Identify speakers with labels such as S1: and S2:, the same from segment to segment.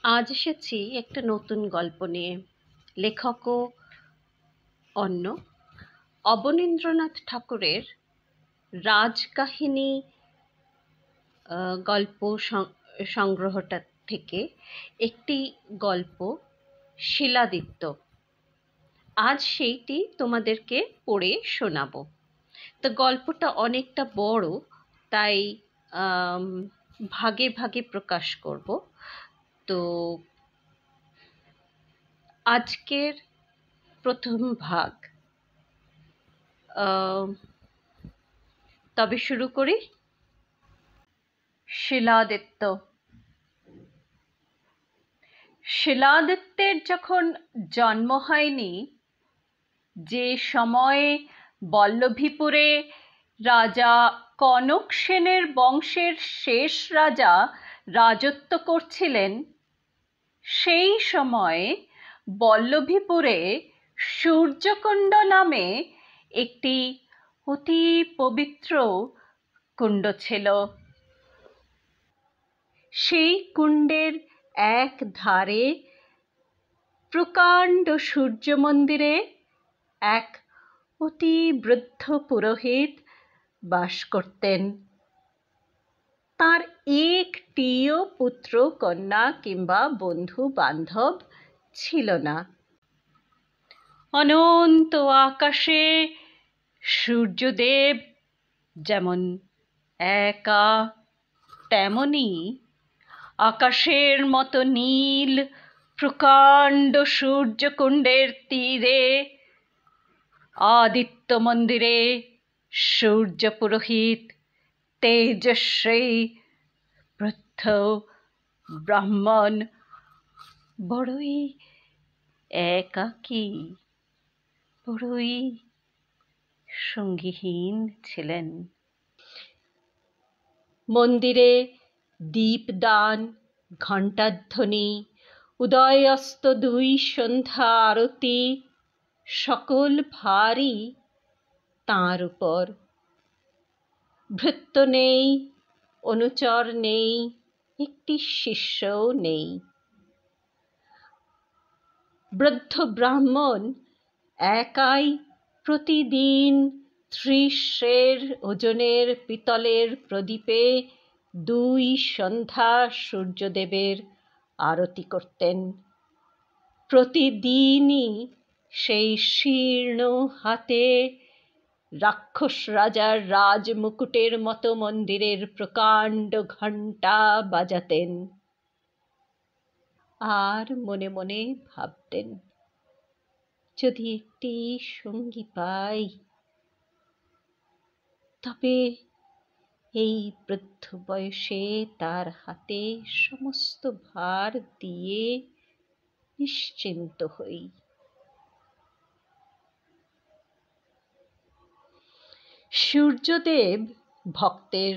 S1: আজ এসেছি একটা নতুন গল্প নিয়ে। লেখকও অন্য, অবনীন্দ্রনাথ ঠাকুরের রাজকাহিনী গল্প সংগ্রহটা থেকে একটি গল্প, শিলাদিত্য। আজ সেইটি তোমাদেরকে পড়ে শোনাবো। তো গল্পটা অনেকটা বড়, তাই আম, ভাগে ভাগে প্রকাশ করব। তো আজকের প্রথম ভাগ, তবে শুরু করি। শিলাদিত্য। শিলাদিত্যের যখন জন্ম হয়নি, যে সময়ে বল্লভীপুরে রাজা কনক সেনের বংশের শেষ রাজা রাজত্ব করছিলেন, সেই সময়ে বল্লভীপুরে সূর্যকুণ্ড নামে একটি অতি পবিত্র কুণ্ড ছিল। সেই কুণ্ডের এক ধারে প্রকাণ্ড সূর্য মন্দিরে এক অতি বৃদ্ধ পুরোহিত বাস করতেন। তার একটিও পুত্র কন্যা কিংবা বন্ধু বান্ধব ছিল না। অনন্ত আকাশে সূর্যদেব যেমন একা, তেমনি আকাশের মতো নীল প্রকাণ্ড সূর্যকুণ্ডের তীরে আদিত্য মন্দিরে সূর্য পুরোহিত তেজস্বী বৃদ্ধ ব্রাহ্মণ বড়ই একাকী, বড়ই সঙ্গীহীন ছিলেন। মন্দিরে দীপদান, ঘণ্টাধ্বনি, উদয় অস্ত দুই সন্ধ্যা আরতি সকল ভারী তাঁর উপর। ভৃত্য নেই, অনুচর নেই, একটি শিষ্যও নেই। বৃদ্ধ ব্রাহ্মণ একাই প্রতিদিন 30 সের ওজনের পিতলের প্রদীপে 2 সন্ধ্যা সূর্যদেবের আরতি করতেন। প্রতিদিনই সেই শীর্ণ হাতে রাক্ষস রাজার রাজমুকুটের মতো মন্দিরের প্রকাণ্ড ঘণ্টা বাজাতেন। আর মনে মনে ভাবতেন, যদি একটি সঙ্গী পাই, তবে এই বৃদ্ধ বয়সে তার হাতে সমস্ত ভার দিয়ে নিশ্চিন্ত হই। সূর্যদেব ভক্তের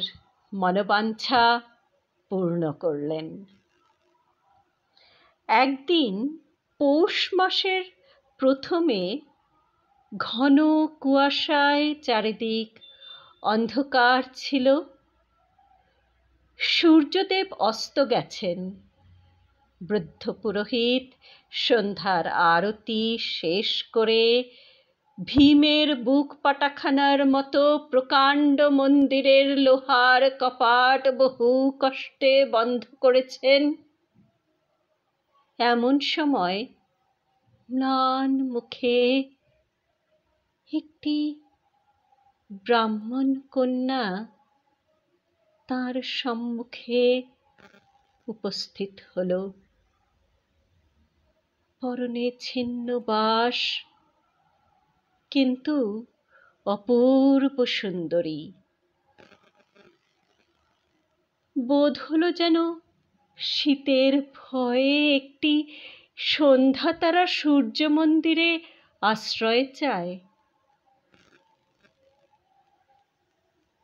S1: মনোবাঞ্ছা পূর্ণ করলেন। একদিন পৌষ মাসের প্রথমে ঘন কুয়াশায় চারিদিক অন্ধকার ছিল। সূর্যদেব অস্ত গেছেন। বৃদ্ধ পুরোহিত সন্ধ্যার আরতি শেষ করে ভীমের বুক পাটাখানার মতো প্রকাণ্ড মন্দিরের লোহার কপাট বহু কষ্টে বন্ধ করেছেন। এমন সময় ম্লান মুখে একটি ব্রাহ্মণ কন্যা তাঁর সম্মুখে উপস্থিত হল। পরনে ছিন্ন বাস, কিন্তু অপূর্ব সুন্দরী। বোধ হলো যেন শীতের ভয়ে একটি সন্ধ্যাতারা সূর্য মন্দিরে আশ্রয় চায়।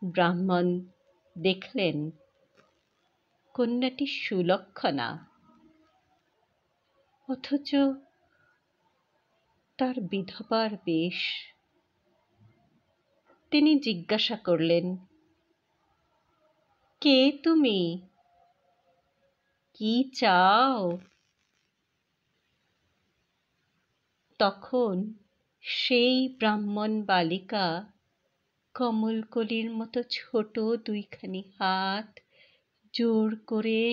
S1: ব্রাহ্মণ দেখলেন কন্যাটি সুলক্ষণা, অথচ তার বিধবার বেশ। তিনি জিজ্ঞাসা করলেন, কে তুমি? কি চাও? তখন সেই ব্রাহ্মণ বালিকা কমলকলির মতো ছোট দুইখানি হাত জোর করে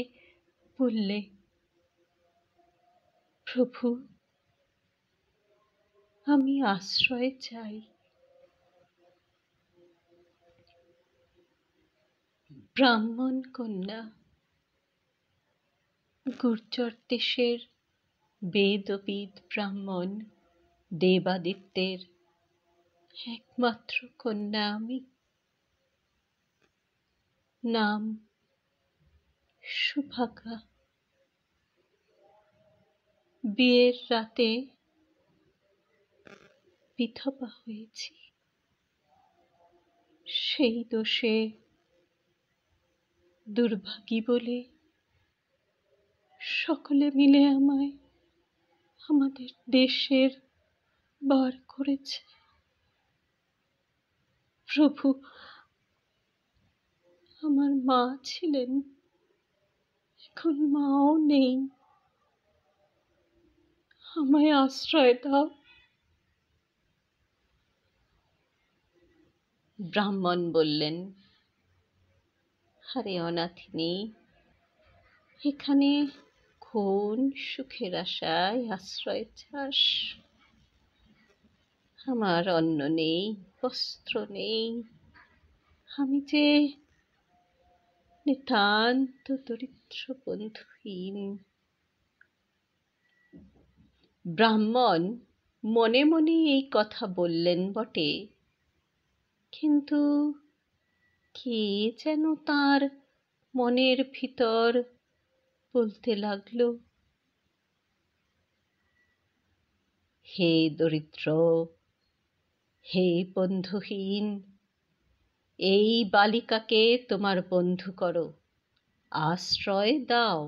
S1: বললে, প্রভু, আমি আশ্রয় চাই। ব্রাহ্মণ কন্যা, গুর্জর দেশের বেদবিদ ব্রাহ্মণ দেবাদিত্যের একমাত্র কন্যা আমি। নাম সুভাগা। বিয়ের রাতে বিধবা হয়েছি। সেই দোষে দুর্ভাগী বলে সকলে মিলে আমায় আমাদের দেশের বার করেছে। প্রভু, আমার মা ছিলেন, এখন মাও নেই, আমায় আশ্রয় দাও। ব্রাহ্মণ বললেন, আরে অনাথিনী, এখানে কোন সুখের আশায় আশ্রয় চাস? আমার অন্ন নেই, বস্ত্র নেই, আমি যে নিতান্ত দরিদ্র, বন্ধুহীন। ব্রাহ্মণ মনে মনে এই কথা বললেন বটে, কিন্তু কে যেন তাঁর মনের ভিতর বলতে লাগল, হে দরিদ্র, হে বন্ধুহীন, এই বালিকাকে তোমার বন্ধু করো, আশ্রয় দাও।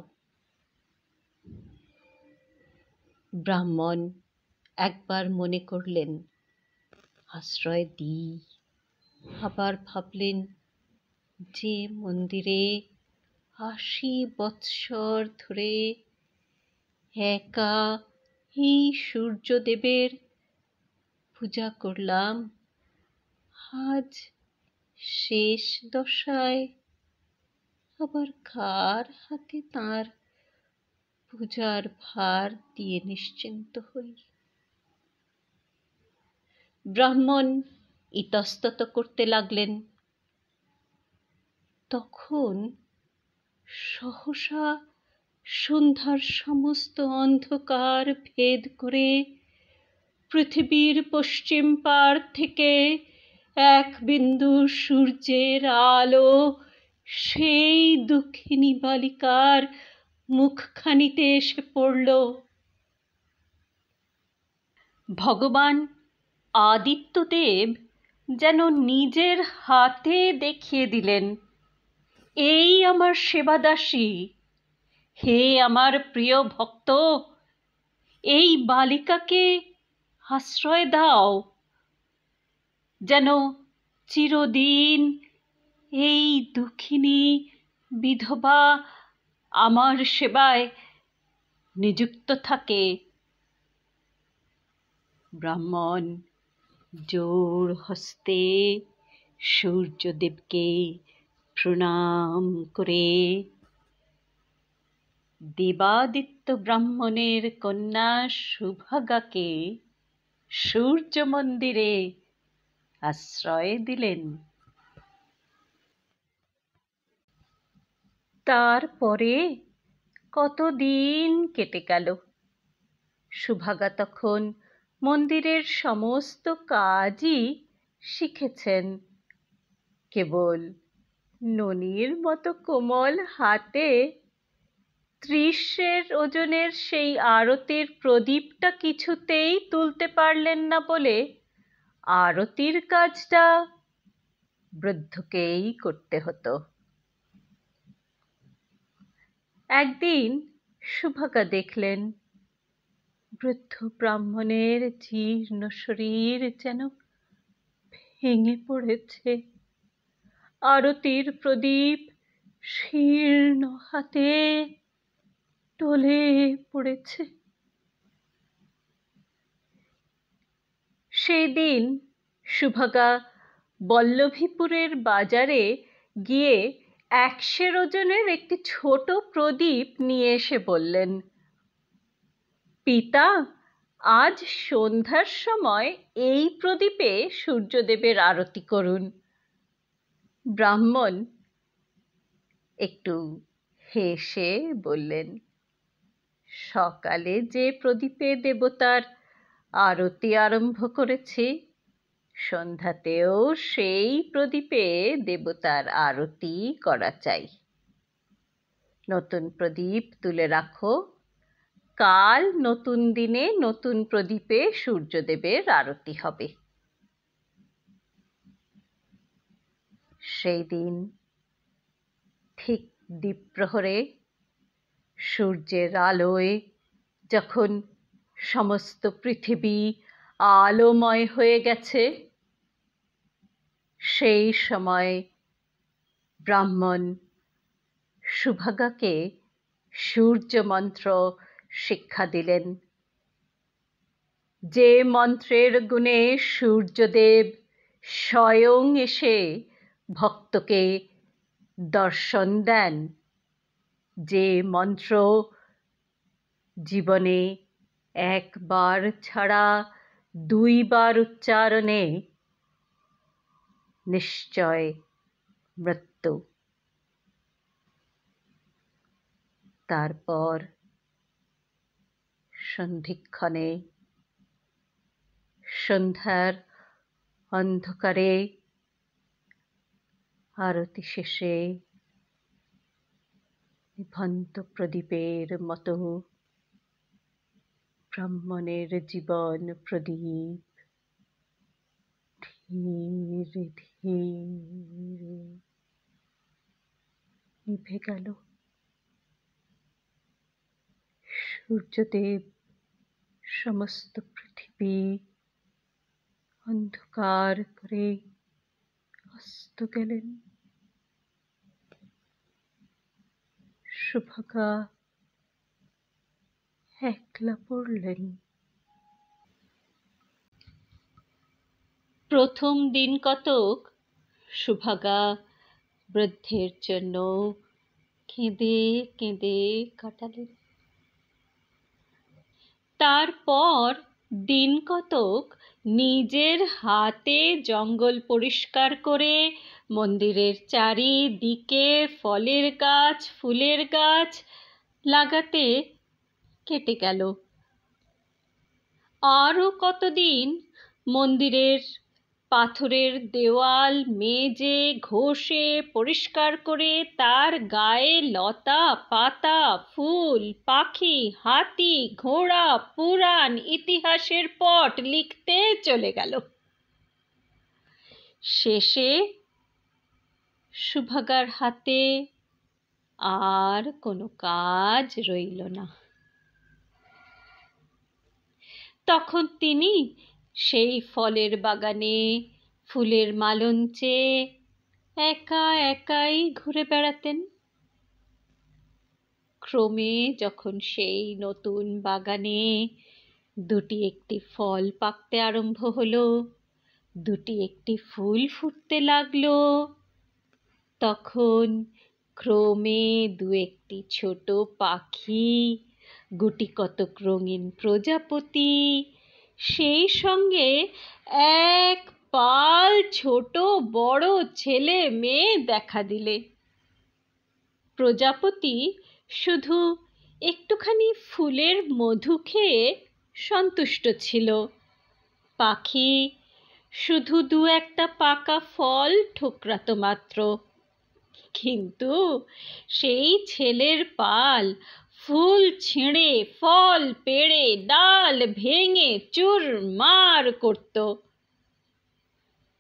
S1: ব্রাহ্মণ একবার মনে করলেন আশ্রয় দিই, আবার ভাবলেন যে মন্দিরে 80 বৎসর ধরে একা এই সূর্যদেবের পূজা করলাম, আজ শেষ দশায় আবার কার হাতে তাঁর পূজার ভার দিয়ে নিশ্চিন্ত হই। ব্রাহ্মণ ইতস্তত করতে লাগলেন। তখন সহসা সন্ধ্যার সমস্ত অন্ধকার ভেদ করে পৃথিবীর পশ্চিম পার থেকে এক বিন্দু সূর্যের আলো সেই দুঃখিনী বালিকার মুখখানিতে এসে পড়ল। ভগবান আদিত্যদেব যেন নিজের হাতে দেখিয়ে দিলেন, এই আমার সেবাদাসী, হে আমার প্রিয় ভক্ত, এই বালিকাকে আশ্রয় দাও, যেন চিরদিন এই দুঃখিনী বিধবা আমার সেবায় নিযুক্ত থাকে। ব্রাহ্মণ জোর হস্তে সূর্যদেবকে প্রণাম করে দেবাদিত্য ব্রাহ্মণের কন্যা সুভাগাকে সূর্য মন্দিরে আশ্রয় দিলেন। তারপরে কতদিন কেটে গেল। সুভাগা তখন মন্দিরের সমস্ত কাজই শিখেছেন। কেবল ননির মতো কোমল হাতে 30 ওজনের সেই আরতির প্রদীপটা কিছুতেই তুলতে পারলেন না বলে আরতির কাজটা বৃদ্ধকেই করতে হতো। একদিন সুভাগা দেখলেন বৃদ্ধ ব্রাহ্মণের জীর্ণ শরীর যেন ভেঙে পড়েছে। আরতির প্রদীপ শীর্ণ হাতে টলে পড়েছে। সেই দিন সুভাগা বল্লভীপুরের বাজারে গিয়ে 100 ওজনের একটি ছোট প্রদীপ নিয়ে এসে বললেন, পিতা, আজ সন্ধ্যার সময় এই প্রদীপে সূর্যদেবের আরতি করুন। ব্রাহ্মণ একটু হেসে বললেন, সকালে যে প্রদীপে দেবতার আরতি আরম্ভ করেছি, সন্ধ্যাতেও সেই প্রদীপে দেবতার আরতি করা চাই। নতুন প্রদীপ তুলে রাখো, কাল নতুন দিনে নতুন প্রদীপে সূর্যদেবের আরতি হবে। সেই দিন ঠিক দ্বীপ্রহরে সূর্যের আলোয় যখন সমস্ত পৃথিবী আলোময় হয়ে গেছে, সেই সময় ব্রাহ্মণ সুভাগাকে সূর্য মন্ত্র শিক্ষা দিলেন, যে মন্ত্রের গুণে সূর্যদেব স্বয়ং এসে ভক্তকে দর্শন দেন, যে মন্ত্র জীবনে একবার ছাড়া 2 বার উচ্চারণে নিশ্চয় মৃত্যু। তারপর সন্ধিক্ষণে সন্ধ্যার অন্ধকারে আরতি শেষে নিভন্ত প্রদীপের মতো ব্রাহ্মণের জীবন প্রদীপ ধীরে ধীরে নিভে গেল। সূর্যদেব সমস্ত পৃথিবী অন্ধকার করে অস্ত গেলেন। সুভাগা একলা পড়লেন। প্রথম দিন কতক সুভাগা বৃদ্ধের জন্য কেঁদে কেঁদে কাটালেন। তারপর দিন কতক নিজের হাতে জঙ্গল পরিষ্কার করে মন্দিরের চারিদিকে ফলের গাছ, ফুলের গাছ লাগাতে কেটে গেল। আরও কতদিন মন্দিরের পাথরের দেওয়াল মেজে ঘষে পরিষ্কার করে তার গায়ে লতা পাতা, ফুল, পাখি, হাতি, ঘোড়া, পুরাণ, ইতিহাসের পট লিখতে চলে গেল। শেষে সুভাগার হাতে আর কোনো কাজ রইল না। তখন তিনি সেই ফলের বাগানে ফুলের মালঞ্চে একা একাই ঘুরে বেড়াতেন। ক্রমে যখন সেই নতুন বাগানে 2টি একটি ফল পাকতে আরম্ভ হলো, 2টি একটি ফুল ফুটতে লাগলো, তখন ক্রমে 2-1টি ছোট পাখি, গুটিকতক রঙিন প্রজাপতি, সেই সঙ্গে এক পাল ছোট বড় ছেলে মেয়ে দেখা দিলে। প্রজাপতি শুধু একটুখানি ফুলের মধু খেয়ে সন্তুষ্ট ছিল, পাখি শুধু 2-1টা পাকা ফল ঠোকরাতো মাত্র। কিন্তু সেই ছেলের পাল ফুল ছিঁড়ে, ফল পেড়ে, ডাল ভেঙে চুরমার করত।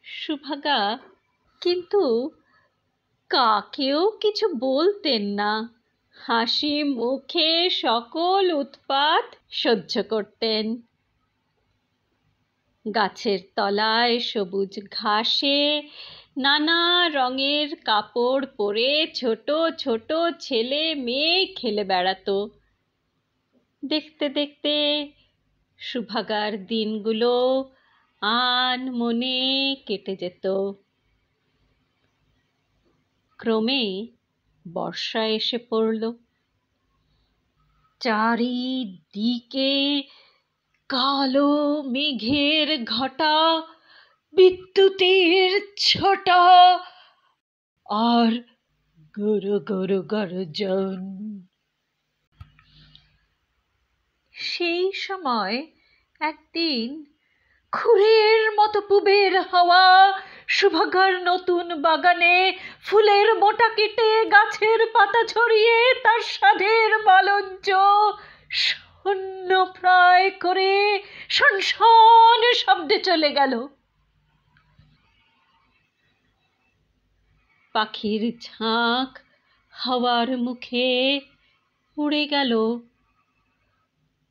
S1: সুভাগা কিন্তু কাকেও কিছু বলতেন না, হাসি মুখে সকল উৎপাত সহ্য করতেন। গাছের তলায় সবুজ ঘাসে নানা রঙের কাপড় পরে ছোট ছোট ছেলে মেয়ে খেলে বেড়াতো। দেখতে দেখতে সুভাগার দিনগুলো আনমনে কেটে যেত। ক্রমে বর্ষা এসে পড়ল। চারিদিকে কালো মেঘের ঘটা, বিদ্যুতের ছটা আর গরু গরু গর্জন। সেই সময় একদিন খুরের মতো পুবের হাওয়া সুভাগার নতুন বাগানে ফুলের মোটা কেটে গাছের পাতা ছড়িয়ে তার সাধের বালঞ্চ শূন্য প্রায় করে শনশন শব্দে চলে গেল। পাখির ঝাঁক হাওয়ার মুখে উড়ে গেল।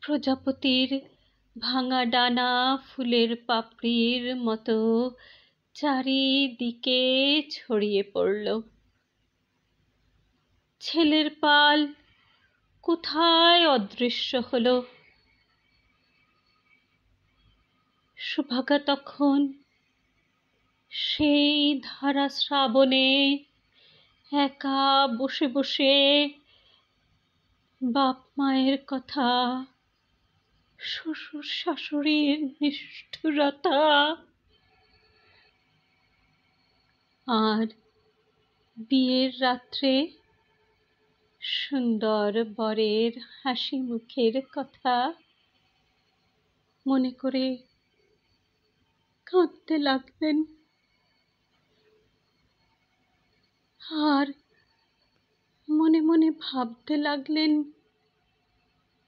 S1: প্রজাপতির ভাঙা ডানা ফুলের পাপড়ির মতো চারিদিকে ছড়িয়ে পড়ল। ছেলের পাল কোথায় অদৃশ্য হলো। সুভাগা তখন সেই ধারা শ্রাবণে একা বসে বসে বাপ মায়ের কথা, শ্বশুর শাশুড়ির নিষ্ঠুরতা আর বিয়ের রাত্রে সুন্দর বরের হাসি মুখের কথা মনে করে কাঁদতে লাগলেন। আর মনে মনে ভাবতে লাগলেন,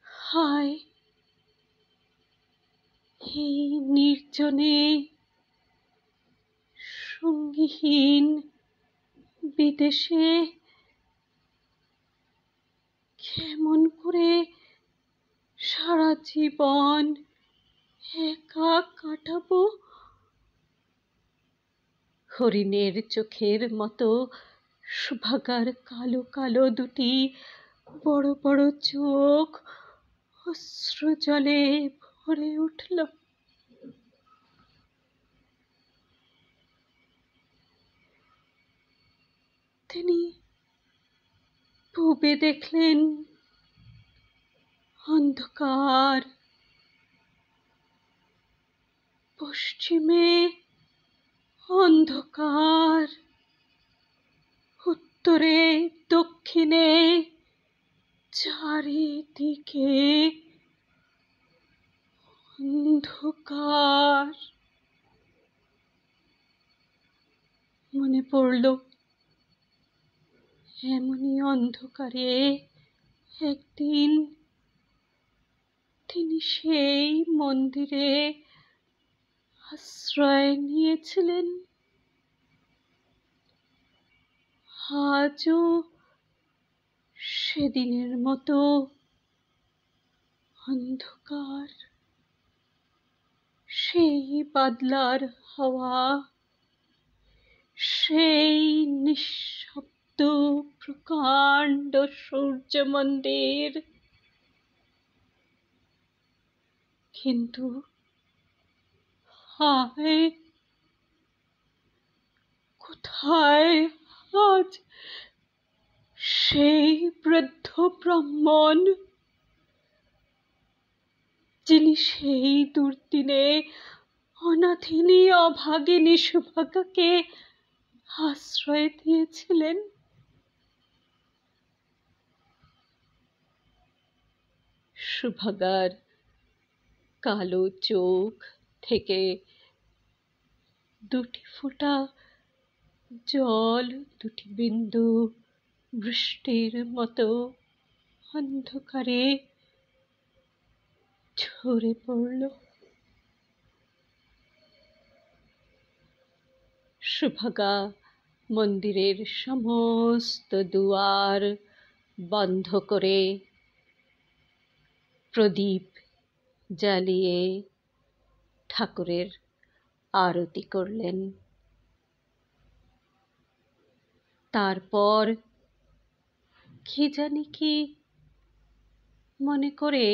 S1: হায়, এই নির্জনে সঙ্গীহীন বিদেশে কেমন করে সারা জীবন একা কাটাবো। হরিণের চোখের মতো সুভাগার কালো কালো দুটি বড় বড় চোখ অশ্রু জলে ভরে উঠল। তিনি পূবে দেখলেন অন্ধকার, পশ্চিমে অন্ধকার, উত্তরে দক্ষিণে চারিদিকে অন্ধকার। মনে পড়ল, এমনই অন্ধকারে একদিন তিনি সেই মন্দিরে আশ্রয় নিয়েছিলেন। আজও সেদিনের মতো অন্ধকার। সেই বাদলার হাওয়া, সেই নিঃশব্দ প্রকাণ্ড সূর্য মন্দির। কিন্তু হায়, কোথায় আজ সেই বৃদ্ধ ব্রাহ্মণ, যিনি সেই দুর্দিনে অনাথিনী অভাগিনী সুভাগাকে আশ্রয় দিয়েছিলেন? সুভাগার কালো চোখ থেকে দুটি ফোঁটা জল, দুটি বিন্দু বৃষ্টির মতো অন্ধকারে ঝরে পড়ল। সুভাগা মন্দিরের সমস্ত দুয়ার বন্ধ করে প্রদীপ জ্বালিয়ে ঠাকুরের আরতি করলেন। তারপর কি জানি কি মনে করে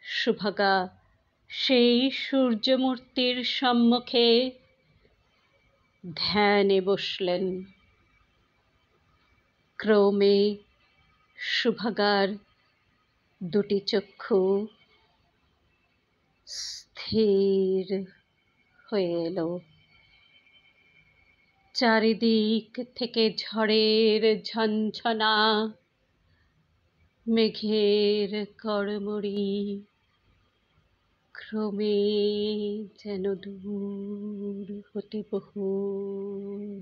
S1: সুভাগা সেই সূর্যমূর্তির সম্মুখে ধ্যানে বসলেন। ক্রমে সুভাগার দুটি চক্ষু স্থির হয়ে এলো। চারিদিক থেকে ঝড়ের ঝনঝনা, মেঘের কড়মড়ি ক্রমে যেন দূর হতে বহু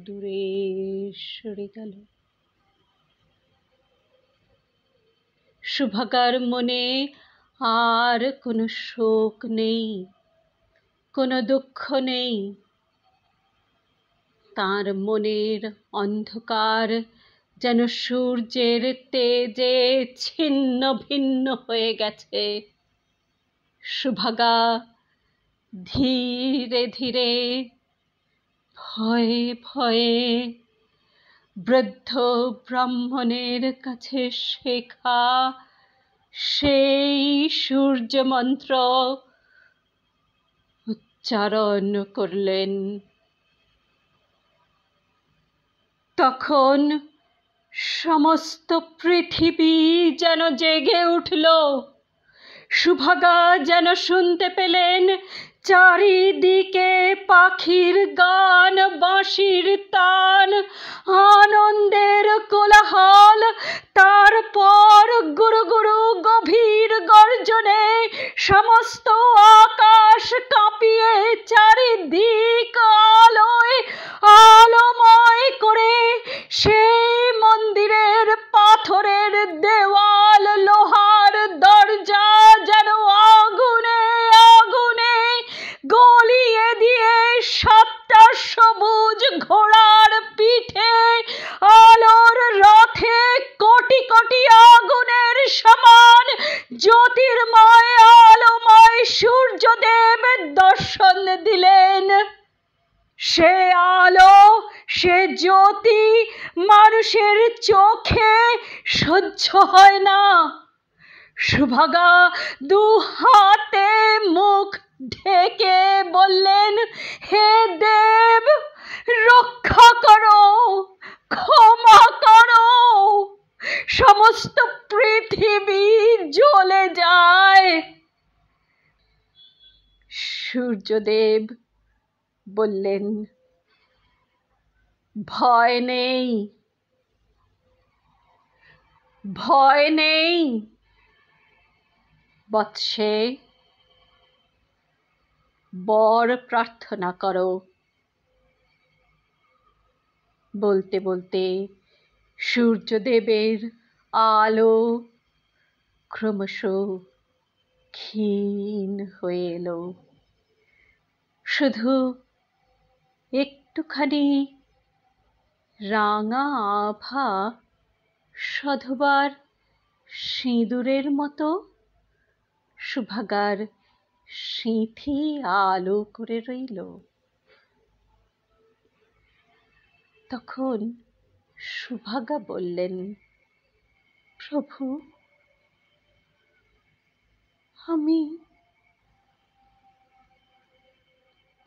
S1: দূরে সরে গেল। সুভাগার মনে আর কোনো শোক নেই, কোনো দুঃখ নেই। তার মনের অন্ধকার যেন সূর্যের তেজে ছিন্ন ভিন্ন হয়ে গেছে। সুভাগা ধীরে ধীরে ভয়ে ভয়ে বৃদ্ধ ব্রাহ্মণের কাছে শেখা সেই সূর্য মন্ত্র উচ্চারণ করলেন। তখন সমস্ত পৃথিবী যেন জেগে উঠল। সুভাগা যেন শুনতে পেলেন চারিদিকে পাখির গান, বাঁশির তান, আনন্দের কোলাহল। তারপর গুরু গুরু গভীর গর্জনে সমস্ত আকাশ কাঁপিয়ে চারিদিক আলোয় আলোময় করে সেই মন্দিরের পাথরের দেওয়াল, লোহার দরজা যেন আগুনে আগুনে গলিয়ে দিয়ে সাতটা সবুজ ঘোড়ার পিঠে আলোর রথে কোটি কোটি আগুনের সমান জ্যোতির্ময় আলোময় সূর্যদেব দর্শন দিলেন। সে আলো, সে জ্যোতি মানুষের চোখে সহ্য হয় না। সুভাগা দু হাতে মুখ ঢেকে বললেন, হে দেব, রক্ষা করো, ক্ষমা করো। সমস্ত পৃথিবী জ্বলে যায়। সূর্যদেব বললেন, ভয় নেই, ভয় নেই বৎসে, বর প্রার্থনা করো। বলতে বলতে সূর্যদেবের আলো ক্রমশ ক্ষীণ হয়ে এলো। শুধু একটুখানি রাঙা আভা সধবার সিঁদুরের মতো সুভাগার সিঁথি আলো করে রইল। তখন সুভাগা বললেন, প্রভু, আমি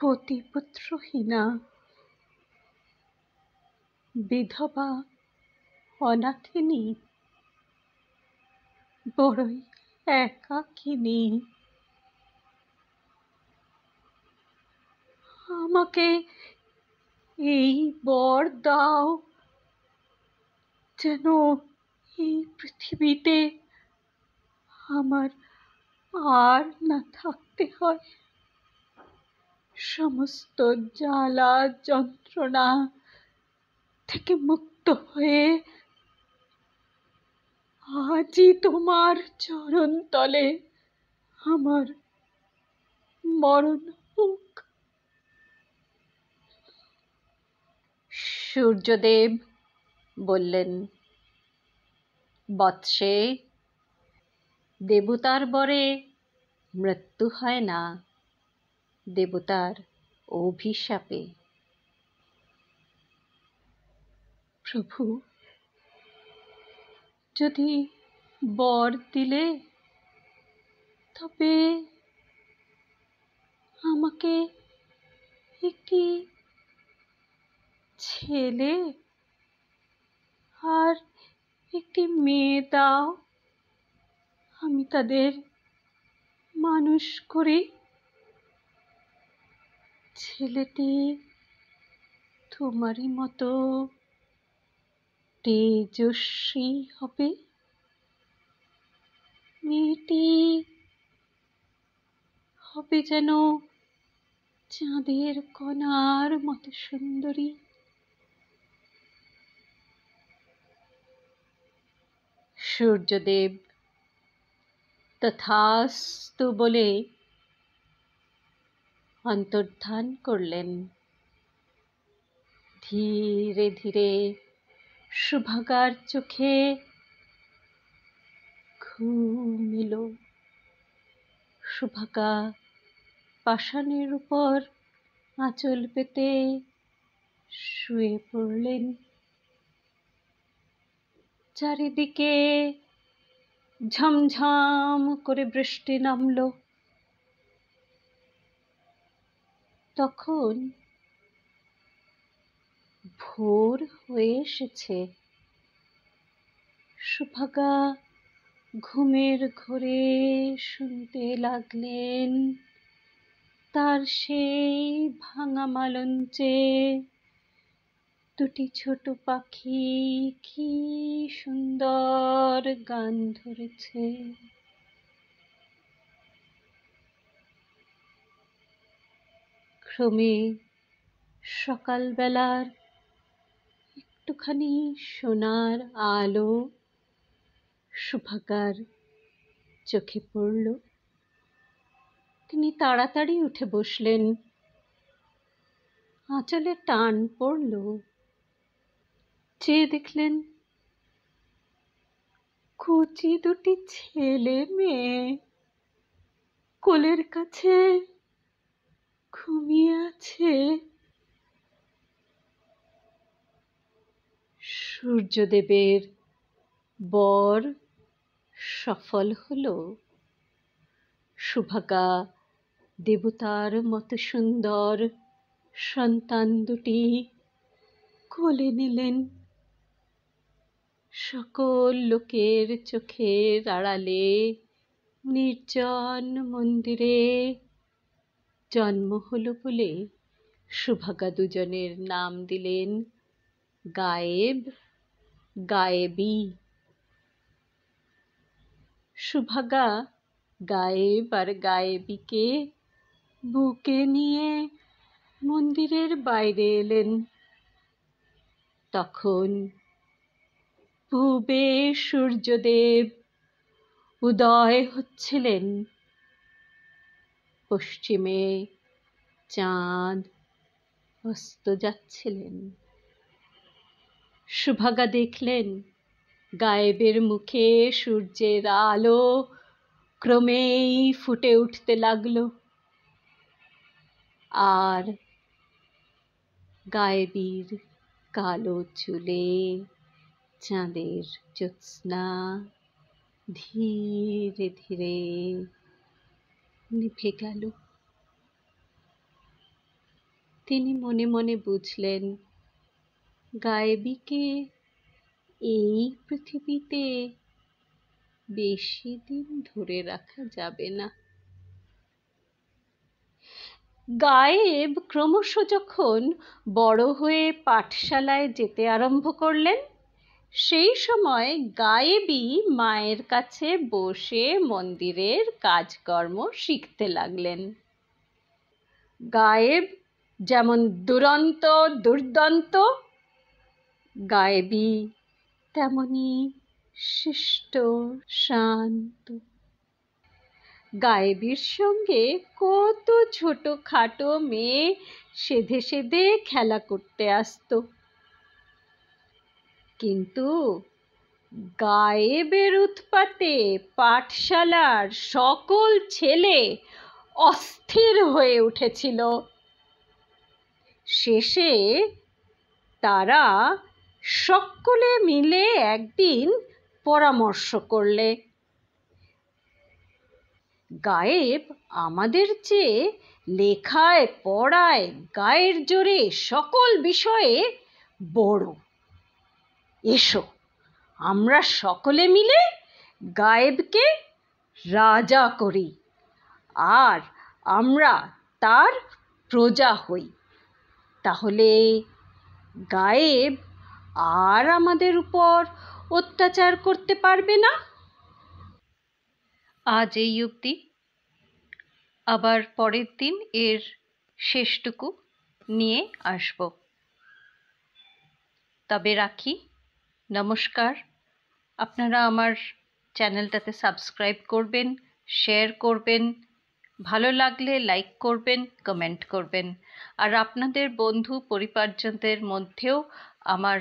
S1: পতিপুত্রহীনা, বিধবা, অনাথিনী, বড়ই একাকিনী। আমাকে এই বর দাও যেন এই পৃথিবীতে আমার আর না থাকতে হয়। সমস্ত জ্বালা যন্ত্রণা থেকে মুক্ত হয়ে আজই তোমার চরণ তলে আমার মরণ হোক। সূর্যদেব বললেন, বৎসে, দেবতার বরে মৃত্যু হয় না, দেবতার অভিশাপে। প্রভু, যদি বর দিলে, তবে আমাকে একটি ছেলে আর একটি মেয়ে দাও, আমি তাদের মানুষ করি। ছেলেটি তোমারই মতো তেজস্বী হবে, মেয়েটি হবে যেন চাঁদের কণার মতো সুন্দরী। সূর্যদেব তথাস্তু বলে অন্তর্ধান করলেন। ধীরে ধীরে সুভাগার চোখে ঘুম এলো। সুভাগা পাষাণের উপর আঁচল পেতে শুয়ে পড়লেন। চারিদিকে ঝমঝম করে বৃষ্টি নামল। তখন ভোর হয়ে এসেছে। সুভাগা ঘুমের ঘোরে শুনতে লাগলেন তার সেই ভাঙা মালঞ্চে দুটি ছোট পাখি কি সুন্দর গান ধরেছে। ক্রমে সকালবেলার একটুখানি সোনার আলো সুভাগার চোখে পড়ল। তিনি তাড়াতাড়ি উঠে বসলেন। আঁচলে টান পড়ল। চেয়ে দেখলেন কচি দুটি ছেলে মেয়ে কোলের কাছে ঘুমিয়ে আছে। সূর্যদেবের বর সফল হলো। সুভাগা দেবতার মতো সুন্দর সন্তান দুটি কোলে নিলেন। সকল লোকের চোখের আড়ালে নির্জন মন্দিরে জন্ম হলো বলে সুভাগা দুজনের নাম দিলেন গায়েব গায়েবী। সুভাগা গায়েব আর গায়েবীকে বুকে নিয়ে মন্দিরের বাইরে এলেন। তখন পূবে সূর্যদেব উদয় হচ্ছিলেন, পশ্চিমে চাঁদ অস্ত যাচ্ছিলেন। সুভাগা দেখলেন গায়েবের মুখে সূর্যের আলো ক্রমেই ফুটে উঠতে লাগলো, আর গায়েবীর কালো চুলে চাঁদের জ্যোৎস্না ধীরে ধীরে নিভে গেল। তিনি মনে মনে বুঝলেন গায়েবীকে এই পৃথিবীতে বেশি দিন ধরে রাখা যাবে না। গায়েব ক্রমশ যখন বড় হয়ে পাঠশালায় যেতে আরম্ভ করলেন, সেই সময় গায়েবী মায়ের কাছে বসে মন্দিরের কাজকর্ম শিখতে লাগলেন। গায়েব যেমন দুরন্ত দুর্দান্ত, গায়েবী তেমনি শিষ্ট শান্ত। গায়েবীর সঙ্গে কত ছোটখাটো মেয়ে সেধে সেধে খেলা করতে আসতো, কিন্তু গায়েবের উৎপাতে পাঠশালার সকল ছেলে অস্থির হয়ে উঠেছিল। শেষে তারা সকলে মিলে একদিন পরামর্শ করলে। গায়েব আমাদের চেয়ে লেখায় পড়ায় গায়ের জোরে সকল বিষয়ে বড়। এসো আমরা সকলে মিলে গায়েবকে রাজা করি, আর আমরা তার প্রজা হই। তাহলে গায়েব আর আমাদের উপর অত্যাচার করতে পারবে না। আজ এই অবধি, আবার পরের দিন এর শেষটুকু নিয়ে আসব। তবে রাখি, নমস্কার। আপনারা আমার চ্যানেলটাতে সাবস্ক্রাইব করবেন, শেয়ার করবেন, ভালো লাগলে লাইক করবেন, কমেন্ট করবেন। আর আপনাদের বন্ধু পরিবারজনদের মধ্যেও আমার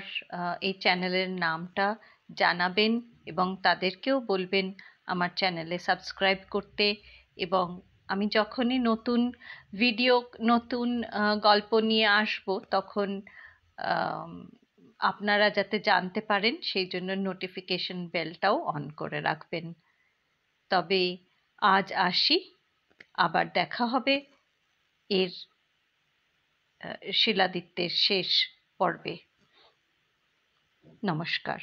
S1: এই চ্যানেলের নামটা জানাবেন এবং তাদেরকেও বলবেন আমার চ্যানেলে সাবস্ক্রাইব করতে। এবং আমি যখনই নতুন ভিডিও, নতুন গল্প নিয়ে আসব, তখন আপনারা যাতে জানতে পারেন সেই জন্য নোটিফিকেশন বেলটাও অন করে রাখবেন। তবে আজ আসি, আবার দেখা হবে এর শিলাদিত্যের শেষ পর্বে। নমস্কার।